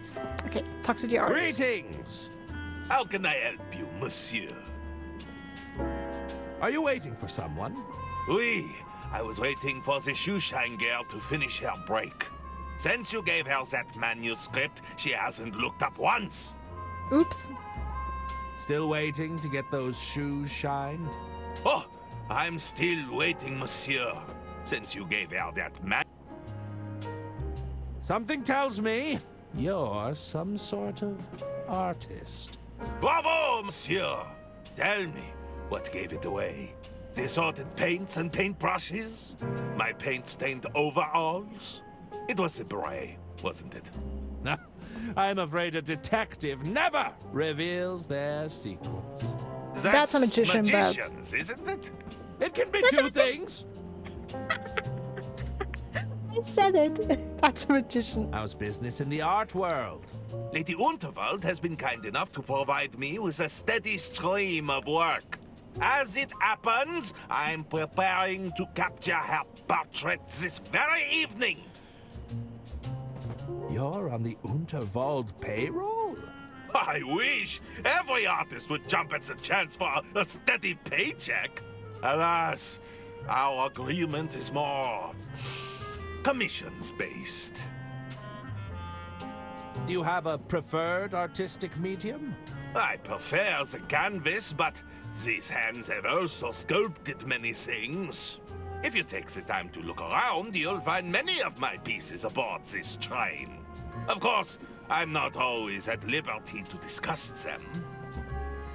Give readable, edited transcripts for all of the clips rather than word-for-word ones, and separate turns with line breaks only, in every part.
let's talk to the artist.
Greetings!
How can I help you, monsieur?
Are you waiting for someone?
Oui, I was waiting for the shoeshine girl to finish her break. Since you gave her that manuscript, she hasn't looked up once.
Oops.
Still waiting to get those shoes shined?
Oh, I'm still waiting, monsieur. Since you gave her that
Something tells me you're some sort of artist.
Bravo, monsieur! Tell me, what gave it away? The assorted paints and paintbrushes? My paint-stained overalls? It was the beret, wasn't it?
I'm afraid a detective never reveals their secrets.
That's a magician, but-
magicians, isn't it?
It can be two things.
I said it. That's a magician.
How's business in the art world?
Lady Unterwald has been kind enough to provide me with a steady stream of work. As it happens, I'm preparing to capture her portrait this very evening.
You're on the Unterwald payroll?
I wish every artist would jump at the chance for a steady paycheck. Alas, our agreement is more commissions-based.
Do you have a preferred artistic medium?
I prefer the canvas, but these hands have also sculpted many things. If you take the time to look around, you'll find many of my pieces aboard this train. Of course, I'm not always at liberty to discuss them.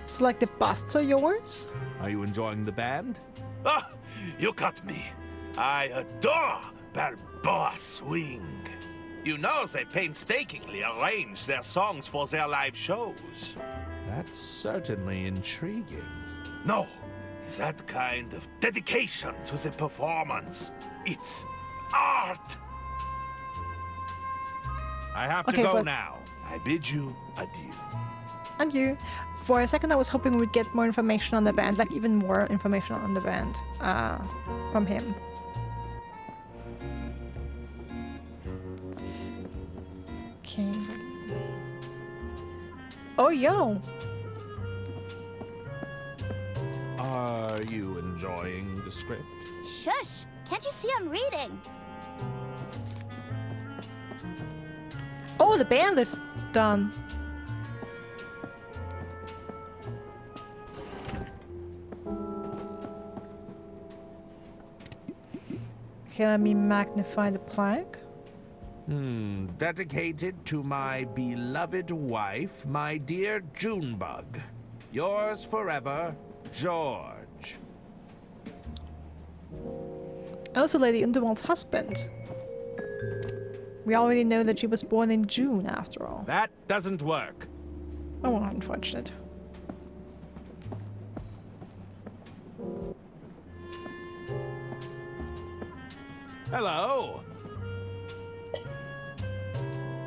So, like, the busts are yours?
Are you enjoying the band?
Ah, you got me. I adore Balboa Swing. You know they painstakingly arrange their songs for their live shows.
That's certainly intriguing.
No, that kind of dedication to the performance. It's art.
I have
Okay,
to go
but-
now.
I bid you adieu.
And you. For a second, I was hoping we'd get more information on the band, like even more information on the band from him. Okay. Oh, yo.
Are you enjoying the script?
Shush! Can't you see I'm reading?
Oh, the band is done. Okay, let me magnify the plaque.
Dedicated to my beloved wife, my dear Junebug. Yours forever, George.
Also, Lady Underwald's husband. We already know that she was born in June, after all.
That doesn't work.
Oh, unfortunate.
Hello.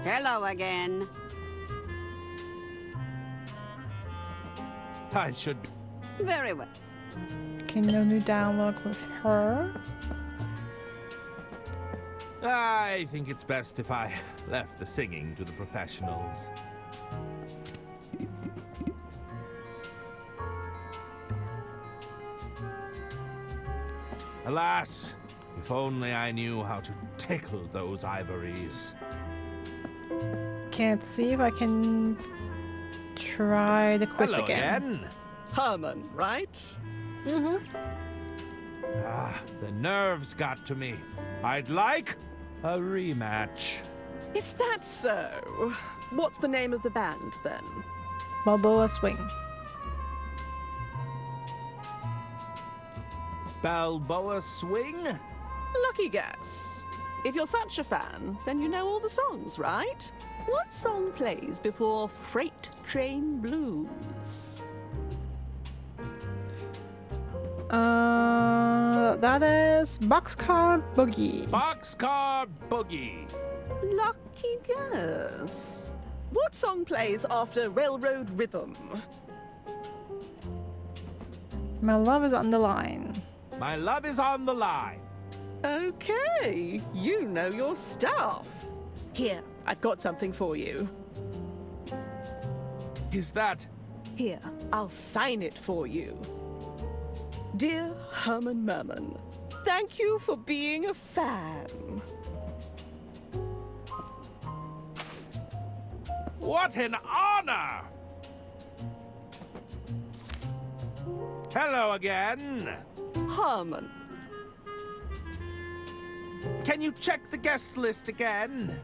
Hello again.
I should be.
Very well.
Okay, no new dialogue with her.
I think it's best if I left the singing to the professionals. Alas, if only I knew how to tickle those ivories.
Can't see if I can try the quiz
Hello
again.
Herman, right?
Mm-hmm.
Ah, the nerves got to me. I'd like a rematch.
Is that so? What's the name of the band then?
Balboa Swing.
Balboa Swing?
Lucky guess. If you're such a fan, then you know all the songs, right? What song plays before Freight Train Blues?
That is Boxcar Boogie.
Boxcar Boogie.
Lucky guess. What song plays after Railroad Rhythm?
My love is on the line.
My love is on the line.
Okay, you know your stuff. Here, I've got something for you.
Is that...
Here, I'll sign it for you. Dear Herman Merman, thank you for being a fan.
What an honor! Hello again.
Herman.
Can you check the guest list again?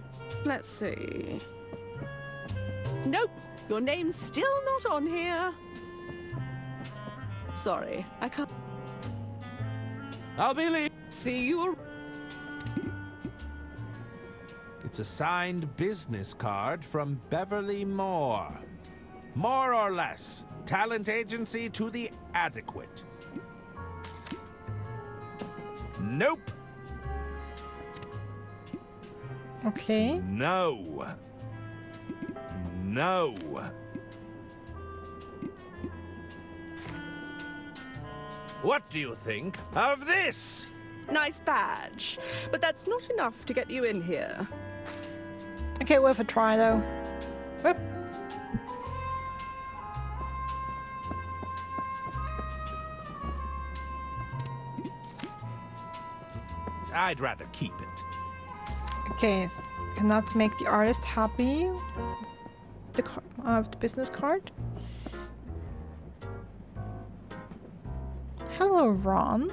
Let's see. Nope, your name's still not on here. Sorry, I can't
I'll be leaving.
see you.
It's a signed business card from Beverly Moore. More or less. Talent agency to the adequate. Nope.
Okay.
No. No. What do you think of this?
Nice badge, but that's not enough to get you in here.
Okay, worth a try though. Whoop.
I'd rather keep it.
Okay, cannot make the artist happy. The business card. Hello, Ron.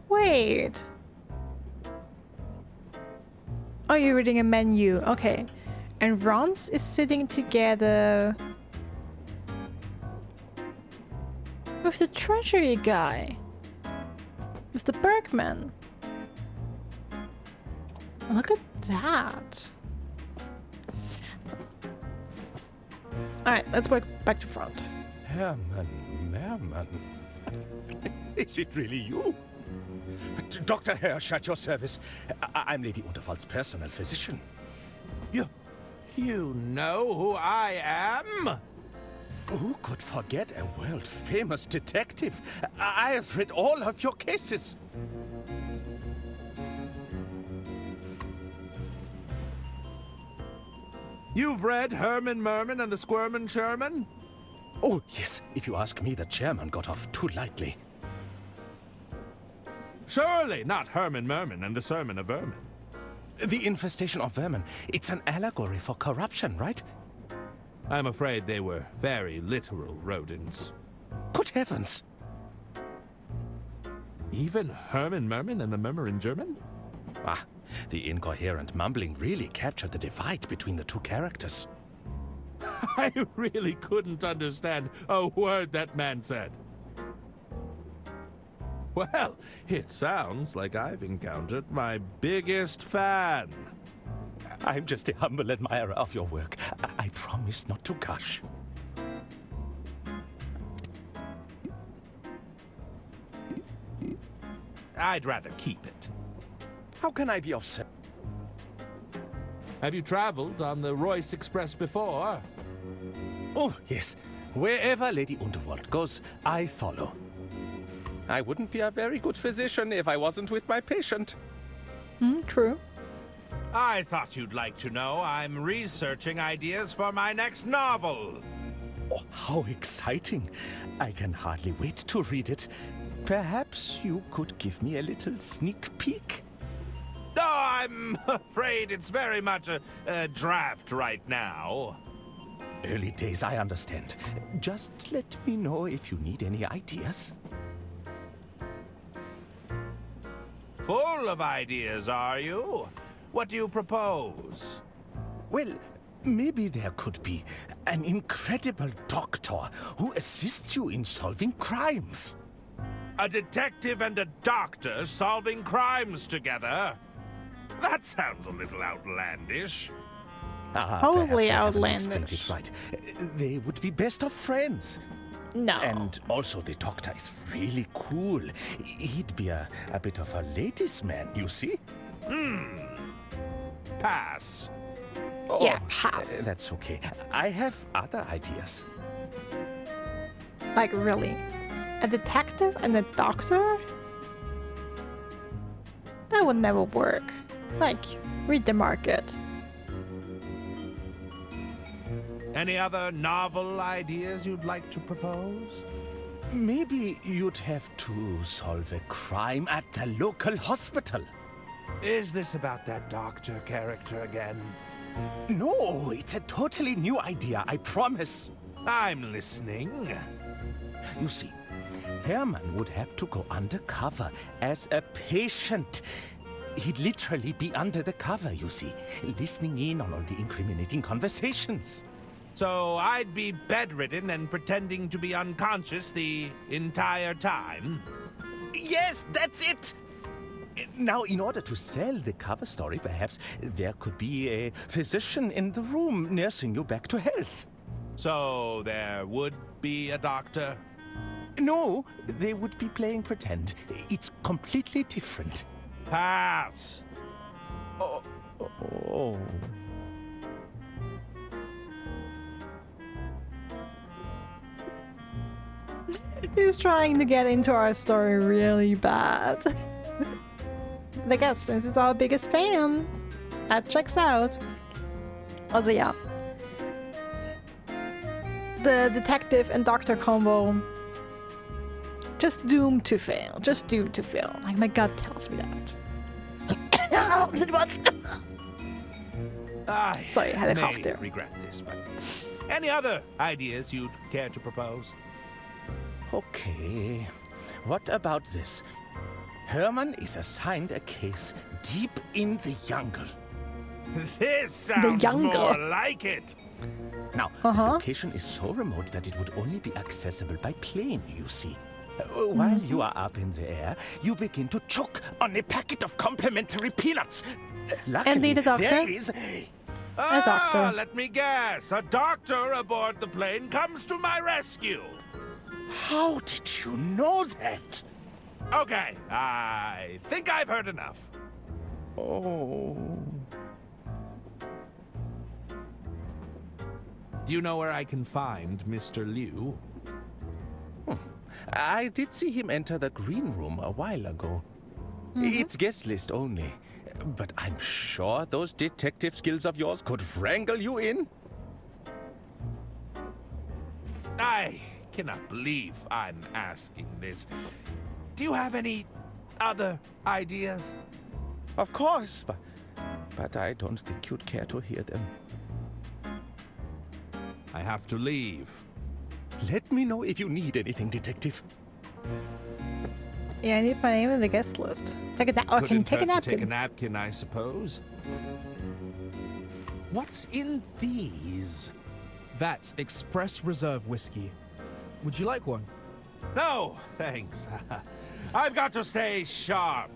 Wait. Oh, you're reading a menu. Okay. And Ron's is sitting together with the treasury guy. Mr. Bergman. Look at that. Alright, let's work back to front.
Herman Merman. Is it really you? Dr. Hirsch at your service. I'm Lady Unterwald's personal physician.
You know who I am?
Who could forget a world-famous detective? I have read all of your cases.
You've read Herman Merman and the Squirmin' Sherman?
Oh, yes. If you ask me, the chairman got off too lightly.
Surely not Herman Merman and the Sermon of Vermin.
The infestation of vermin. It's an allegory for corruption, right?
I'm afraid they were very literal rodents.
Good heavens.
Even Herman Merman and the Murmuring German?
Ah, the incoherent mumbling really captured the divide between the two characters.
I really couldn't understand a word that man said. Well, it sounds like I've encountered my biggest fan.
I'm just a humble admirer of your work. I promise not to gush.
I'd rather keep it.
How can I be of service?
Have you traveled on the Royce Express before?
Oh, yes. Wherever Lady Unterwald goes, I follow. I wouldn't be a very good physician if I wasn't with my patient.
True.
I thought you'd like to know I'm researching ideas for my next novel.
Oh, how exciting. I can hardly wait to read it. Perhaps you could give me a little sneak peek?
Oh, I'm afraid it's very much a draft right now.
Early days, I understand. Just let me know if you need any ideas.
Full of ideas, are you? What do you propose?
Well, maybe there could be an incredible doctor who assists you in solving crimes.
A detective and a doctor solving crimes together? That sounds a little outlandish.
Probably
Perhaps I haven't
outlandish.
explained it right. They would be best of friends.
No.
And also, the doctor is really cool. He'd be a bit of a ladies' man, you see?
Pass.
Yeah,
Oh,
pass.
That's okay. I have other ideas.
Like, really? A detective and a doctor? That That would never work. Like, read the market.
Any other novel ideas you'd like to propose?
Maybe you'd have to solve a crime at the local hospital.
Is this about that doctor character again?
No, it's a totally new idea, I promise.
I'm listening.
You see, Herman would have to go undercover as a patient. He'd literally be under the cover, you see, listening in on all the incriminating conversations.
So I'd be bedridden and pretending to be unconscious the entire time?
Yes, that's it! Now, in order to sell the cover story, perhaps there could be a physician in the room nursing you back to health.
So there would be a doctor?
No, they would be playing pretend. It's completely different.
Pass!
Oh.
He's trying to get into our story really bad. I guess since he's our biggest fan, that checks out. Also, yeah. The detective and doctor combo, just doomed to fail. Just doomed to fail. Like, my gut tells me that. Sorry, I had a cough
may
there.
regret this, but any other ideas you'd care to propose?
Okay. What about this? Herman is assigned a case deep in the jungle.
This sounds
jungle.
more like it.
Now, the location is so remote that it would only be accessible by plane, you see. While you are up in the air, you begin to choke on a packet of complimentary peanuts. Luckily,
the doctor?
there is...
doctor.
Let me guess. A doctor aboard the plane comes to my rescue.
How did you know that?
Okay, I think I've heard enough.
Oh...
Do you know where I can find Mr. Liu?
I did see him enter the green room a while ago. It's guest list only. But I'm sure those detective skills of yours could wrangle you in.
I cannot believe I'm asking this. Do you have any other ideas?
Of course, but I don't think you'd care to hear them.
I have to leave.
Let me know if you need anything, detective.
Yeah, I need my name in the guest list. Take a I can
Couldn't
take a
hurt to
napkin.
take a napkin, I suppose. What's in these?
That's Express Reserve whiskey. Would you like one?
No, thanks. I've got to stay sharp.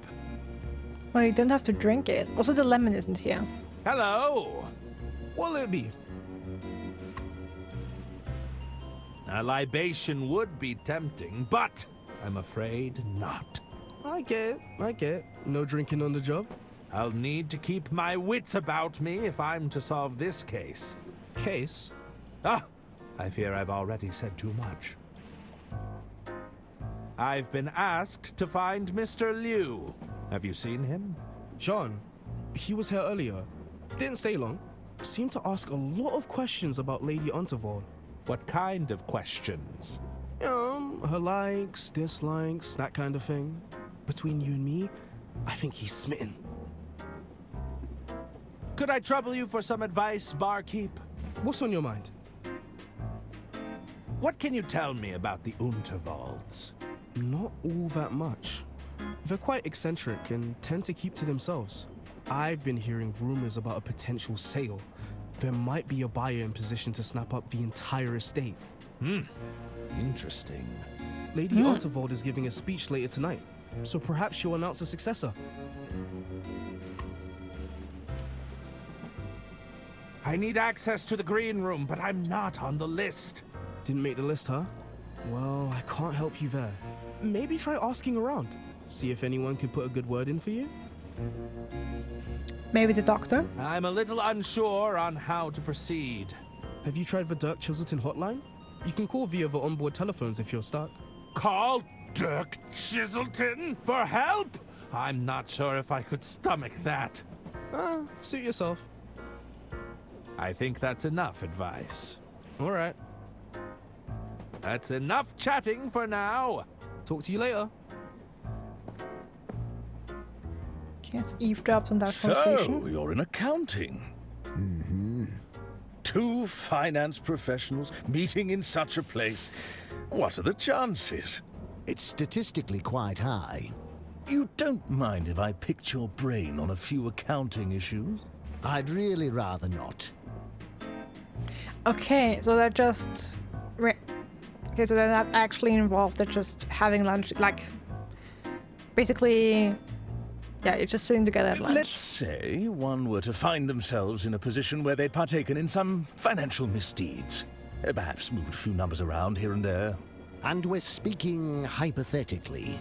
Well, you don't have to drink it. Also, the lemon isn't here.
Hello.
What'll it be?
A libation would be tempting, but I'm afraid not.
I get it. No drinking on the job?
I'll need to keep my wits about me if I'm to solve this case.
Case?
Ah, I fear I've already said too much. I've been asked to find Mr. Liu. Have you seen him?
John. He was here earlier. Didn't stay long. Seemed to ask a lot of questions about Lady Unterwald.
What kind of questions?
Her likes, dislikes, that kind of thing. Between you and me, I think he's smitten.
Could I trouble you for some advice, barkeep?
What's on your mind?
What can you tell me about the Unterwalds?
Not all that much. They're quite eccentric and tend to keep to themselves. I've been hearing rumors about a potential sale. There might be a buyer in position to snap up the entire estate.
Interesting.
Lady Unterwald is giving a speech later tonight, so perhaps she'll announce a successor.
I need access to the green room, but I'm not on the list.
Didn't make the list, huh? Well, I can't help you there. Maybe try asking around. See if anyone could put a good word in for you.
Maybe the doctor?
I'm a little unsure on how to proceed.
Have you tried the Dirk Chiselton hotline? You can call via the onboard telephones if you're stuck.
Call Dirk Chiselton for help? I'm not sure if I could stomach that.
Suit yourself.
I think that's enough advice.
All right.
That's enough chatting for now.
Talk to you later.
Yes, eavesdropped on that
So,
conversation.
you're in accounting. Mm-hmm. Two finance professionals meeting in such a place. What are the chances?
It's statistically quite high.
You don't mind if I picked your brain on a few accounting issues?
I'd really rather not.
Okay, so they're just... Okay, so they're not actually involved, they're just having lunch, like... Basically... Yeah, you're just sitting together at lunch.
Let's say one were to find themselves in a position where they'd partaken in some financial misdeeds. Perhaps moved a few numbers around here and there.
And we're speaking hypothetically.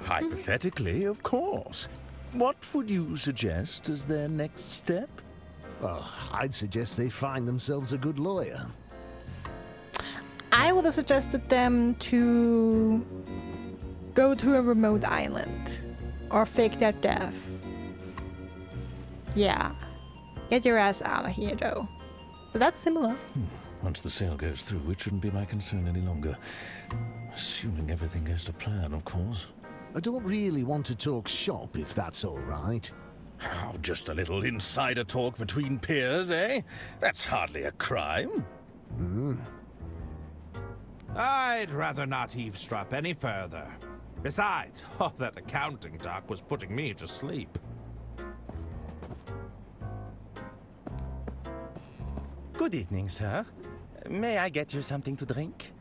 Hypothetically, of course. What would you suggest as their next step?
Well, I'd suggest they find themselves a good lawyer.
I would have suggested them to go to a remote island or fake their death. Yeah. Get your ass out of here, though. So that's similar.
Once the sale goes through, it shouldn't be my concern any longer. Assuming everything goes to plan, of course.
I don't really want to talk shop, if that's all right.
Oh, just a little insider talk between peers, eh? That's hardly a crime.
I'd rather not eavesdrop any further. Besides, that accounting talk was putting me to sleep.
Good evening, sir. May I get you something to drink?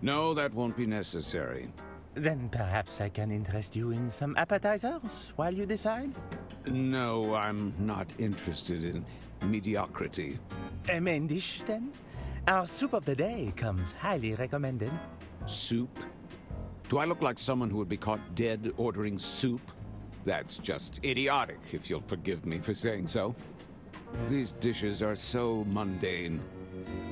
No, that won't be necessary.
Then perhaps I can interest you in some appetizers while you decide?
No, I'm not interested in mediocrity.
A main dish, then? Our soup of the day comes highly recommended.
Soup? Do I look like someone who would be caught dead ordering soup? That's just idiotic, if you'll forgive me for saying so. These dishes are so mundane.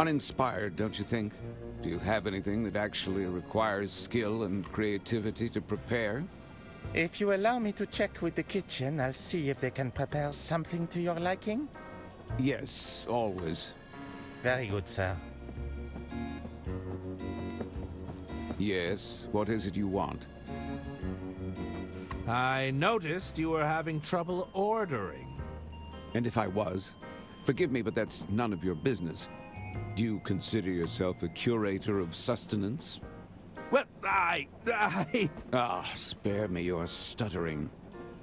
Uninspired, don't you think? Do you have anything that actually requires skill and creativity to prepare?
If you allow me to check with the kitchen, I'll see if they can prepare something to your liking.
Yes, always.
Very good, sir.
Yes, what is it you want?
I noticed you were having trouble ordering.
And if I was, forgive me, but that's none of your business. Do you consider yourself a curator of sustenance?
Well,
Spare me your stuttering.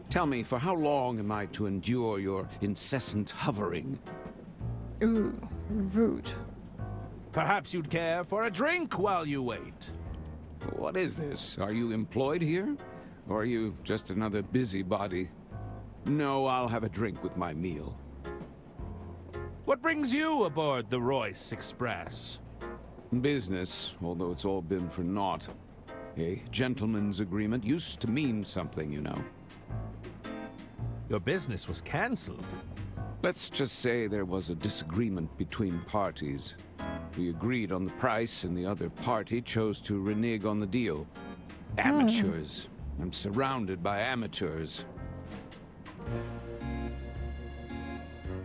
Tell me, for how long am I to endure your incessant hovering?
Ooh, rude.
Perhaps you'd care for a drink while you wait.
What is this? Are you employed here? Or are you just another busybody? No, I'll have a drink with my meal.
What brings you aboard the Royce Express?
Business, although it's all been for naught. A gentleman's agreement used to mean something, you know.
Your business was cancelled.
Let's just say there was a disagreement between parties. We agreed on the price, and the other party chose to renege on the deal. Amateurs. I'm surrounded by amateurs.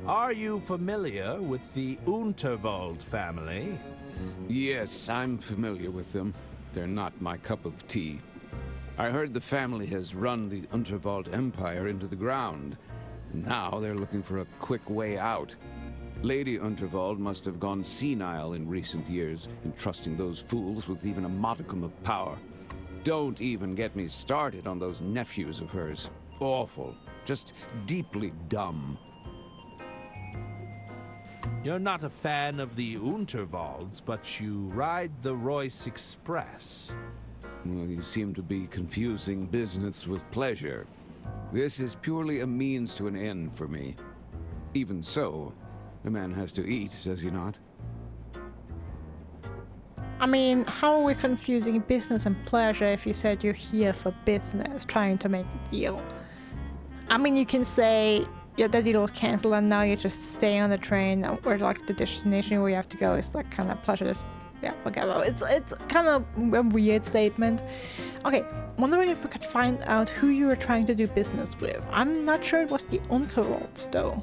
Are you familiar with the Unterwald family?
Yes, I'm familiar with them. They're not my cup of tea. I heard the family has run the Unterwald Empire into the ground. And now they're looking for a quick way out. Lady Unterwald must have gone senile in recent years, entrusting those fools with even a modicum of power. Don't even get me started on those nephews of hers. Awful. Just deeply dumb.
You're not a fan of the Unterwalds, but you ride the Royce Express.
Well, you seem to be confusing business with pleasure. This is purely a means to an end for me. Even so, a man has to eat, does he not?
I mean, how are we confusing business and pleasure if you said you're here for business, trying to make a deal? I mean, you can say, yeah, the deal was cancelled and now you're just staying on the train, or like the destination where you have to go is like kind of pleasure. Yeah, okay, well, it's kind of a weird statement. Okay, wondering if we could find out who you were trying to do business with. I'm not sure it was the Unterwalds, though.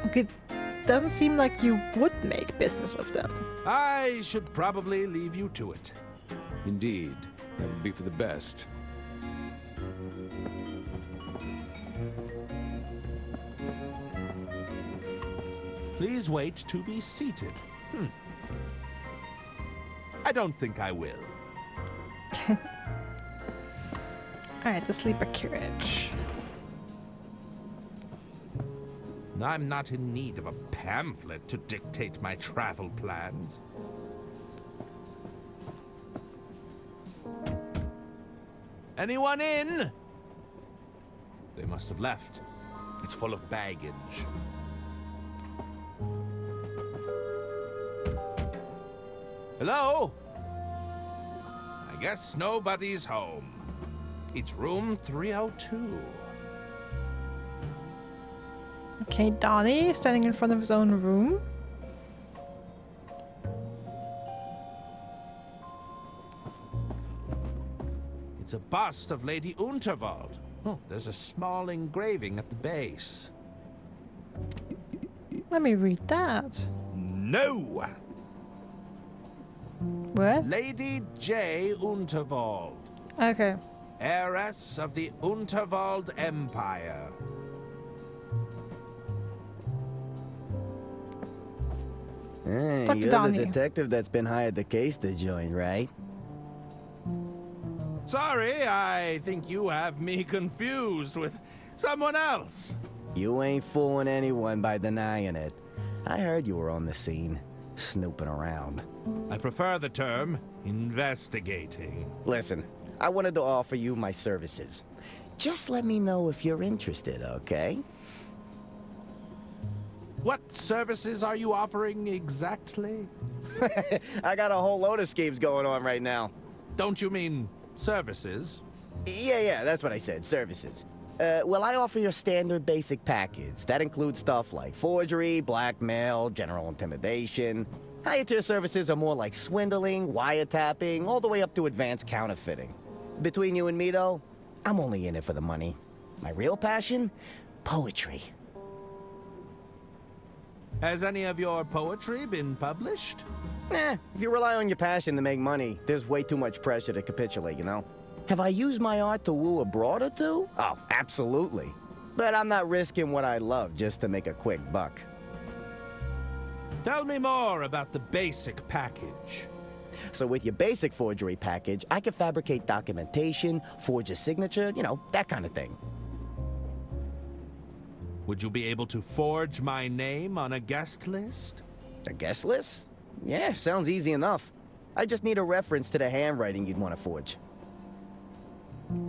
Okay, doesn't seem like you would make business with them.
I should probably leave you to it.
Indeed, that would be for the best.
Please wait to be seated. I don't think I will.
Alright, the sleeper carriage.
I'm not in need of a pamphlet to dictate my travel plans. Anyone in? They must have left. It's full of baggage. Hello? I guess nobody's home. It's room 302.
Okay, Donnie standing in front of his own room.
It's a bust of Lady Unterwald. Oh, there's a small engraving at the base.
Let me read that.
No!
What?
Lady J. Unterwald,
Okay.
heiress of the Unterwald Empire.
Hey,
Fuck
you're
Donnie.
the detective that's been hired to case the joint, right?
Sorry, I think you have me confused with someone else.
You ain't fooling anyone by denying it. I heard you were on the scene, snooping around.
I prefer the term investigating.
Listen, I wanted to offer you my services. Just let me know if you're interested, okay?
What services are you offering exactly?
I got a whole load of schemes going on right now.
Don't you mean services?
Yeah, that's what I said, services. Well, I offer your standard basic package. That includes stuff like forgery, blackmail, general intimidation. Higher tier services are more like swindling, wiretapping, all the way up to advanced counterfeiting. Between you and me, though, I'm only in it for the money. My real passion? Poetry.
Has any of your poetry been published?
If you rely on your passion to make money, there's way too much pressure to capitulate, you know? Have I used my art to woo a broad or two? Oh, absolutely. But I'm not risking what I love just to make a quick buck.
Tell me more about the basic package.
So with your basic forgery package, I can fabricate documentation, forge a signature, you know, that kind of thing.
Would you be able to forge my name on a guest list?
A guest list? Yeah, sounds easy enough. I just need a reference to the handwriting you'd want to forge.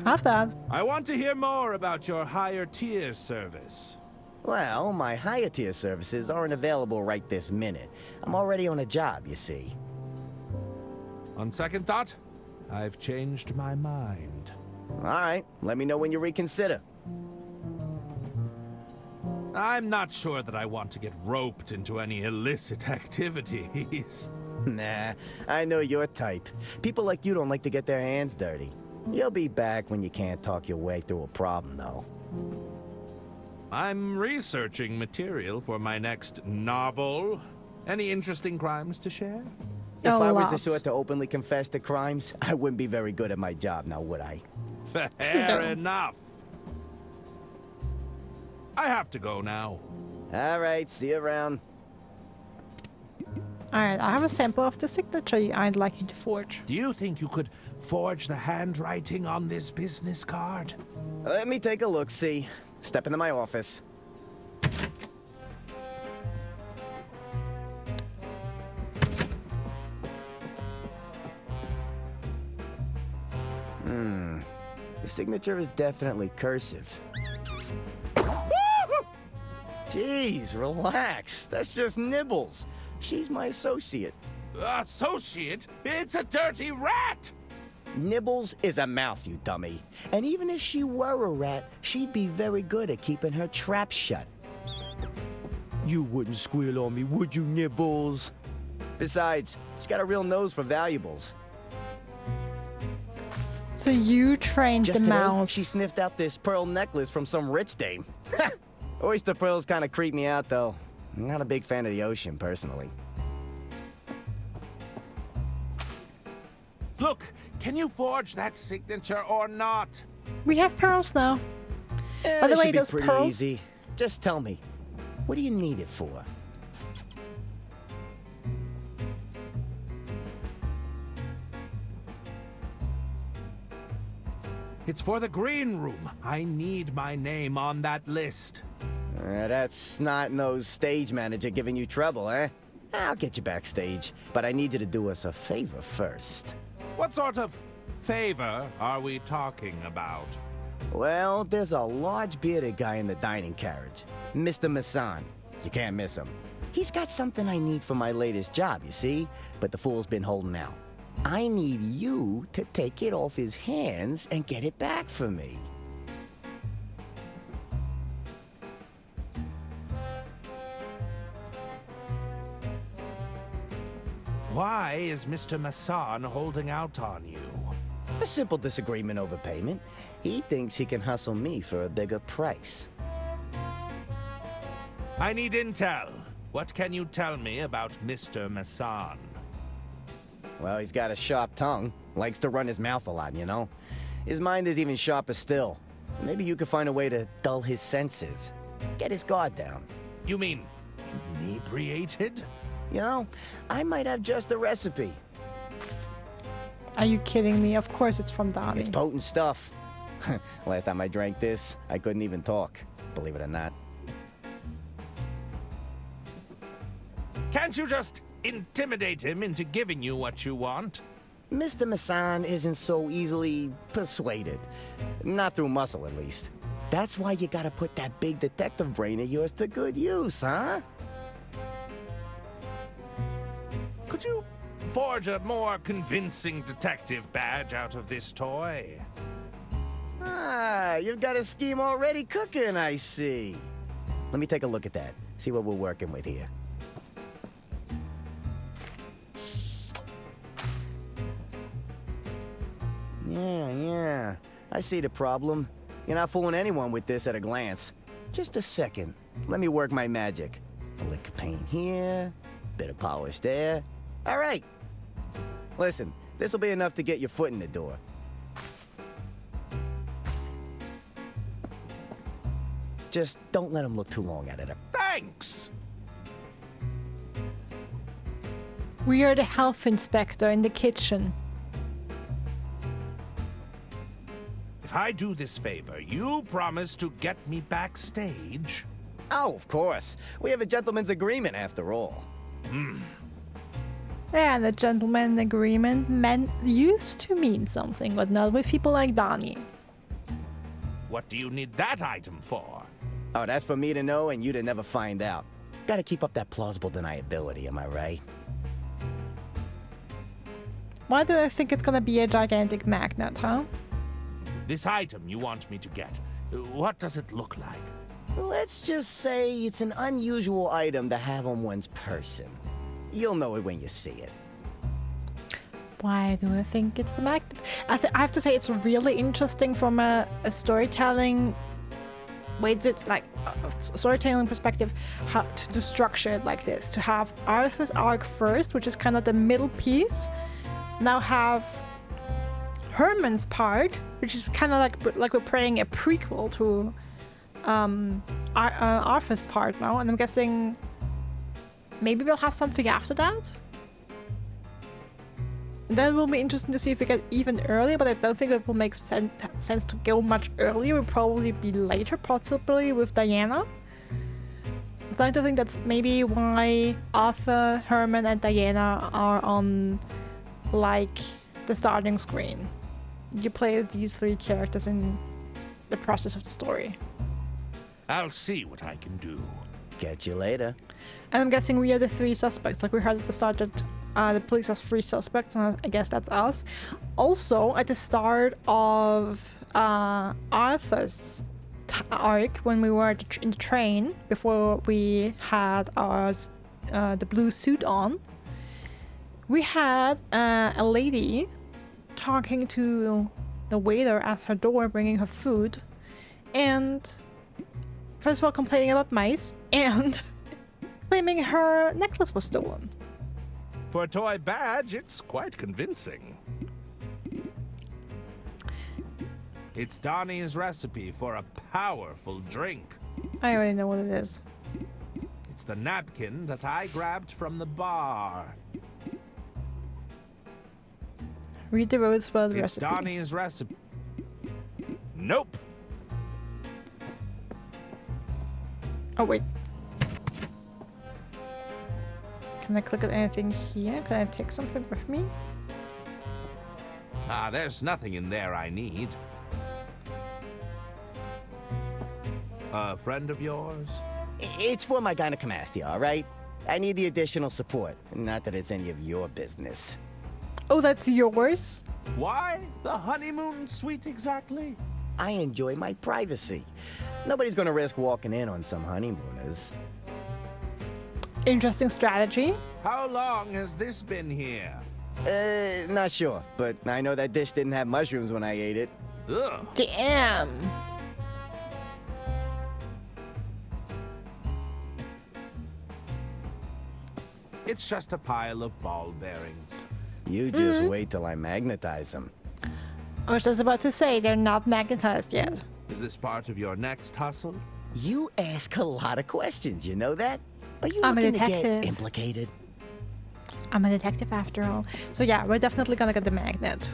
Have that.
I want to hear more about your higher tier service.
Well, my higher tier services aren't available right this minute. I'm already on a job, you see.
On second thought, I've changed my mind.
All right, let me know when you reconsider.
I'm not sure that I want to get roped into any illicit activities.
Nah, I know your type. People like you don't like to get their hands dirty. You'll be back when you can't talk your way through a problem, though.
I'm researching material for my next novel. Any interesting crimes to share?
If I was the
Lots.
sort to openly confess to crimes, I wouldn't be very good at my job now, would I?
Fair enough. I have to go now.
All right, see you around.
Alright, I have a sample of the signature I'd like you to forge.
Do you think you could forge the handwriting on this business card?
Let me take a look, see. Step into my office. The signature is definitely cursive. Jeez, relax. That's just Nibbles. She's my associate.
Associate? It's a dirty rat!
Nibbles is a mouth, you dummy. And even if she were a rat, she'd be very good at keeping her trap shut. You wouldn't squeal on me, would you, Nibbles? Besides, she's got a real nose for valuables.
So you trained
Just
the
today,
mouse.
she sniffed out this pearl necklace from some rich dame. Oyster pearls kind of creep me out, though. I'm not a big fan of the ocean, personally.
Look, can you forge that signature or not?
We have pearls now. By the
This
way,
should be
those
pretty
pearls.
easy. Just tell me, what do you need it for?
It's for the green room. I need my name on that list.
That's snot-nosed stage manager giving you trouble, eh? I'll get you backstage, but I need you to do us a favor first.
What sort of favor are we talking about?
Well, there's a large bearded guy in the dining carriage. Mr. Masson. You can't miss him. He's got something I need for my latest job, you see? But the fool's been holding out. I need you to take it off his hands and get it back for me.
Why is Mr. Masson holding out on you?
A simple disagreement over payment. He thinks he can hustle me for a bigger price.
I need intel. What can you tell me about Mr. Masson?
Well, he's got a sharp tongue. Likes to run his mouth a lot, you know? His mind is even sharper still. Maybe you could find a way to dull his senses. Get his guard down.
You mean inebriated?
You know, I might have just the recipe.
Are you kidding me? Of course it's from Donnie.
It's potent stuff. Last time I drank this, I couldn't even talk, believe it or not.
Can't you just intimidate him into giving you what you want?
Mr. Masson isn't so easily persuaded. Not through muscle, at least. That's why you gotta put that big detective brain of yours to good use, huh?
Could you forge a more convincing detective badge out of this toy?
Ah, you've got a scheme already cooking, I see. Let me take a look at that, see what we're working with here. Yeah, I see the problem. You're not fooling anyone with this at a glance. Just a second, let me work my magic. A lick of paint here, bit of polish there. All right. Listen, this'll be enough to get your foot in the door. Just don't let him look too long at it.
Thanks!
We are the health inspector in the kitchen.
If I do this favor, you promise to get me backstage?
Oh, of course. We have a gentleman's agreement after all.
Yeah, the gentleman agreement used to mean something, but not with people like Donnie.
What do you need that item for?
Oh, that's for me to know and you to never find out. Gotta keep up that plausible deniability, am I right?
Why do I think it's gonna be a gigantic magnet, huh?
This item you want me to get, what does it look like?
Let's just say it's an unusual item to have on one's person. You'll know it when you see it.
Why do I think it's the magnet? I have to say it's really interesting from a storytelling way to, like, a storytelling perspective, how to structure it like this. To have Arthur's arc first, which is kind of the middle piece. Now have Herman's part, which is kind of like we're playing a prequel to Arthur's part now, and I'm guessing maybe we'll have something after that. That will be interesting to see if we get even earlier, but I don't think it will make sense to go much earlier. It will probably be later, possibly with Diana. I'm starting to think that's maybe why Arthur, Herman, and Diana are on, like, the starting screen. You play these three characters in the process of the story.
I'll see what I can do.
Catch you later.
And I'm guessing we are the three suspects. Like we heard at the start that the police has 3 suspects, and I guess that's us. Also, at the start of Arthur's arc when we were in the train before we had our the blue suit on. We had a lady talking to the waiter at her door, bringing her food, and first of all complaining about mice and claiming her necklace was stolen.
For a toy badge, it's quite convincing. It's Donnie's recipe for a powerful drink.
I already know what it is.
It's the napkin that I grabbed from the bar.
Read the rosebud
It's
recipe.
Donnie's recipe. Nope.
Oh wait. Can I click on anything here? Can I take something with me?
There's nothing in there I need. A friend of yours?
It's for my gynecomastia, all right? I need the additional support. Not that it's any of your business.
Oh, that's yours?
Why the honeymoon suite exactly?
I enjoy my privacy. Nobody's gonna risk walking in on some honeymooners.
Interesting strategy.
How long has this been here?
Not sure, but I know that dish didn't have mushrooms when I ate it.
Ugh.
Damn.
It's just a pile of ball bearings.
You just wait till I magnetize them.
I was just about to say, they're not magnetized yet.
Is this part of your next hustle?
You ask a lot of questions, you know that? Are you
I'm a
looking to
detective.
get implicated?
I'm a detective after all. So yeah, we're definitely gonna get the magnet.